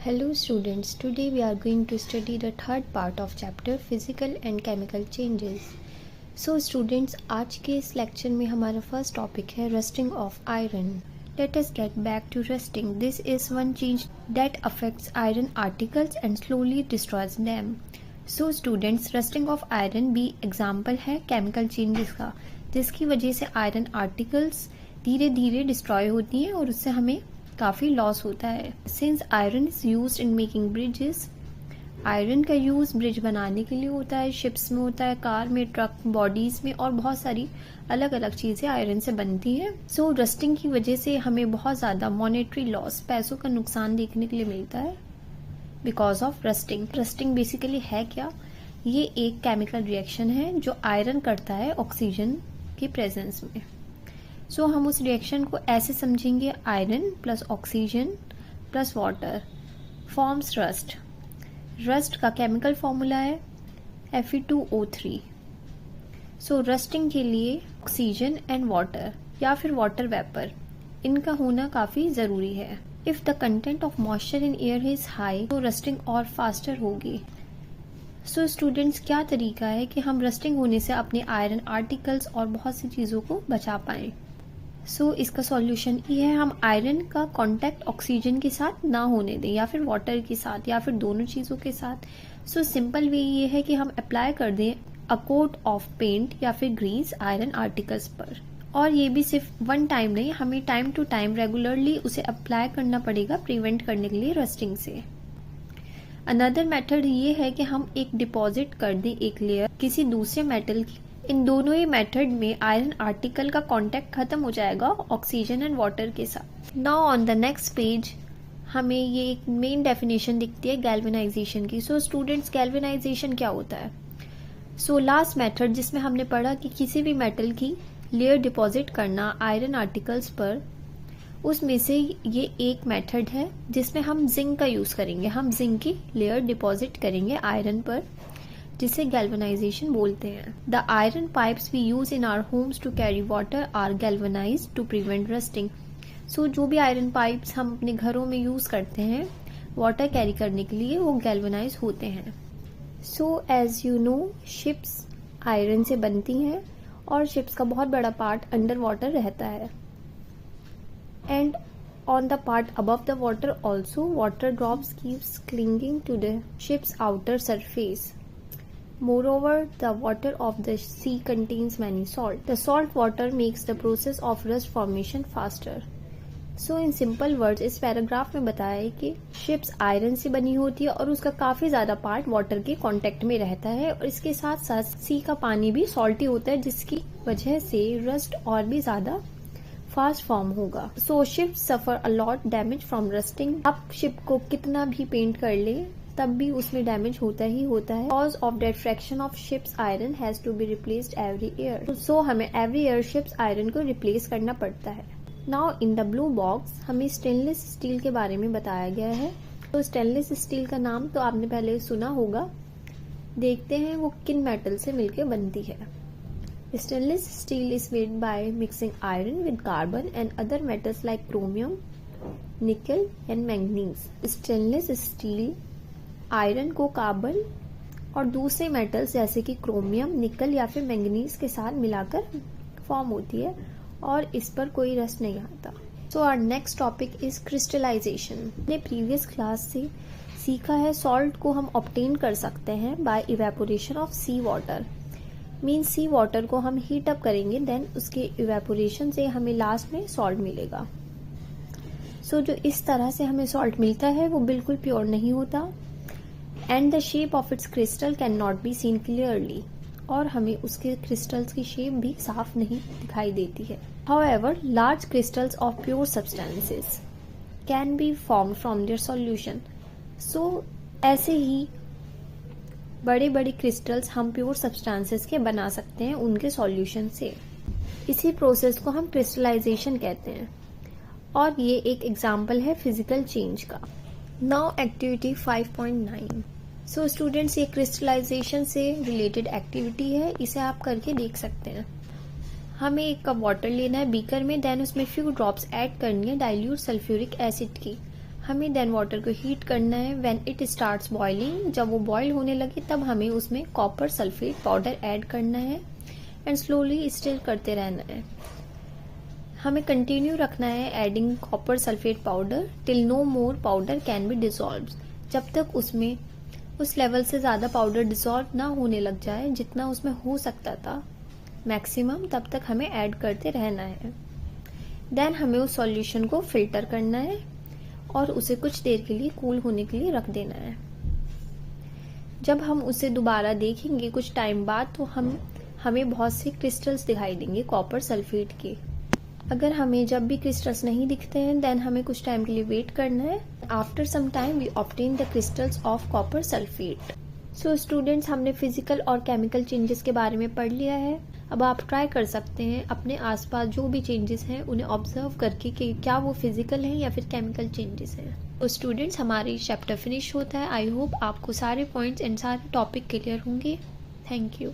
Hello students, today we are going to study the third part of chapter Physical and Chemical Changes. So students, आज के इस lecture में हमारा first topic है rusting of iron. Let us get back to rusting. This is one change that affects iron particles and slowly destroys them. So students, rusting of iron भी example है chemical changes का, जिसकी वजह से iron articles धीरे धीरे destroy होती हैं और उससे हमें काफ़ी लॉस होता है. Since iron is used in making bridges, iron का यूज़ ब्रिज बनाने के लिए होता है, शिप्स में होता है, कार में, ट्रक बॉडीज में और बहुत सारी अलग अलग चीज़ें आयरन से बनती हैं. सो रस्टिंग की वजह से हमें बहुत ज़्यादा मॉनेटरी लॉस, पैसों का नुकसान देखने के लिए मिलता है because of rusting. Rusting basically है क्या? ये एक केमिकल रिएक्शन है जो आयरन करता है ऑक्सीजन की प्रेजेंस में. सो हम उस रिएक्शन को ऐसे समझेंगे, iron plus oxygen plus water forms rust. Rust का केमिकल फॉर्मूला है Fe2O3. सो रस्टिंग के लिए ऑक्सीजन एंड वाटर या फिर वाटर वेपर, इनका होना काफ़ी ज़रूरी है. If the content of moisture in air is high तो रस्टिंग और फास्टर होगी. सो स्टूडेंट्स, क्या तरीका है कि हम रस्टिंग होने से अपने आयरन आर्टिकल्स और बहुत सी चीज़ों को बचा पाएँ? सो इसका सॉल्यूशन ये है, हम आयरन का कांटेक्ट ऑक्सीजन के साथ ना होने दें या फिर वाटर के साथ या फिर दोनों चीज़ों के साथ. सो सिंपल वे ये है कि हम अप्लाई कर दें अ कोट ऑफ पेंट या फिर ग्रीस आयरन आर्टिकल्स पर. और ये भी सिर्फ वन टाइम नहीं, हमें टाइम टू टाइम रेगुलरली उसे अप्लाई करना पड़ेगा प्रिवेंट करने के लिए रस्टिंग से. अनदर मेथड ये है कि हम एक डिपॉजिट कर दें एक लेयर किसी दूसरे मेटल की. इन दोनों ही मेथड में आयरन आर्टिकल का कांटेक्ट खत्म हो जाएगा ऑक्सीजन एंड वाटर के साथ. Now on the next page हमें ये एक मेन डेफिनेशन दिखती है गैल्वेनाइजेशन की. सो स्टूडेंट्स, गैल्वेनाइजेशन क्या होता है? सो लास्ट मेथड जिसमें हमने पढ़ा कि किसी भी मेटल की लेयर डिपॉजिट करना आयरन आर्टिकल्स पर, उसमें से ये एक मेथड है जिसमें हम जिंक का यूज़ करेंगे. हम जिंक की लेयर डिपॉजिट करेंगे आयरन पर, जिसे गैल्वेनाइजेशन बोलते हैं. The iron pipes we use in our homes to carry water are galvanized to prevent rusting. So जो भी आयरन पाइप्स हम अपने घरों में यूज करते हैं वाटर कैरी करने के लिए, वो गैल्वेनाइज होते हैं. So as you know, ships iron से बनती हैं और शिप्स का बहुत बड़ा पार्ट अंडर वाटर रहता है. And on the part above the water also, water drops keeps clinging to the ship's outer surface. Moreover, the water of the sea contains many salt. The salt water makes the process of rust formation faster. So in simple words, इस paragraph में बताया है कि ships iron से बनी होती है और उसका काफ़ी ज़्यादा पार्ट वाटर के कांटेक्ट में रहता है और इसके साथ साथ सी का पानी भी सॉल्टी होता है, जिसकी वजह से रस्ट और भी ज़्यादा फास्ट फॉर्म होगा. So ship suffer a lot damage from rusting. आप शिप को कितना भी पेंट कर ले तब भी उसमें डैमेज होता ही होता है. Cause of that fraction of ships iron has to be replaced every year. So हमें एवरी ईयर शिप्स आयरन को रिप्लेस करना पड़ता है. Now in the blue box हमें स्टेनलेस स्टील के बारे में बताया गया है. तो स्टेनलेस स्टील का नाम तो आपने पहले सुना होगा. देखते हैं वो किन मेटल से मिलकर बनती है. Stainless steel is made by mixing iron with carbon and other metals like chromium, nickel and manganese. Stainless steel iron को कार्बन और दूसरे मेटल्स जैसे कि क्रोमियम, निकल या फिर मैंगनीज के साथ मिलाकर फॉर्म होती है और इस पर कोई रस्ट नहीं आता. So our next topic is crystallization. हमने प्रीवियस क्लास से सीखा है सॉल्ट को हम ऑब्टेन कर सकते हैं by evaporation of sea water. Means sea water को हम हीट अप करेंगे, देन उसके इवेपोरेशन से हमें लास्ट में सॉल्ट मिलेगा. सो जो इस तरह से हमें सॉल्ट मिलता है वो बिल्कुल प्योर नहीं होता and the shape of its crystal can not be seen clearly. और हमें उसके क्रिस्टल्स की शेप भी साफ नहीं दिखाई देती है. However, large crystals of pure substances can be form from their solution. So ऐसे ही बड़े बड़े क्रिस्टल्स हम प्योर सब्सटेंसेस के बना सकते हैं उनके सॉल्यूशन से. इसी प्रोसेस को हम क्रिस्टलाइजेशन कहते हैं और ये एक एग्जाम्पल है फिजिकल चेंज का. Now activity 5.9. सो स्टूडेंट्स, ये क्रिस्टलाइजेशन से रिलेटेड एक्टिविटी है, इसे आप करके देख सकते हैं. हमें एक कप वाटर लेना है बीकर में, देन उसमें फ्यू ड्रॉप्स ऐड करनी है डाइल्यूट सल्फ्यूरिक एसिड की. हमें देन वाटर को हीट करना है। व्हेन इट स्टार्ट्स बॉइलिंग, जब वो बॉईल होने लगे तब हमें उसमें कॉपर सल्फेट पाउडर ऐड करना है एंड स्लोली स्टिर करते रहना है। हमें कंटिन्यू रखना है adding copper sulphate powder till no more powder can be dissolve, जब तक उसमें उस लेवल से ज़्यादा पाउडर डिसॉल्व ना होने लग जाए जितना उसमें हो सकता था मैक्सिमम, तब तक हमें ऐड करते रहना है। देन हमें उस सॉल्यूशन को फिल्टर करना है और उसे कुछ देर के लिए कूल होने के लिए रख देना है। जब हम उसे दोबारा देखेंगे कुछ टाइम बाद तो हमें बहुत से क्रिस्टल्स दिखाई देंगे कॉपर सल्फेट के। अगर हमें जब भी क्रिस्टल्स नहीं दिखते हैं देन हमें कुछ टाइम के लिए वेट करना है। After some time we obtain the crystals of copper sulphate. So students, हमने फिजिकल और केमिकल चेंजेस के बारे में पढ़ लिया है। अब आप ट्राई कर सकते हैं अपने आसपास जो भी चेंजेस हैं उन्हें ऑब्जर्व करके कि क्या वो फिजिकल हैं या फिर केमिकल चेंजेस हैं। तो स्टूडेंट्स, हमारी चैप्टर फिनिश होता है। आई होप आपको सारे पॉइंट्स एंड सारे टॉपिक क्लियर होंगे। Thank you.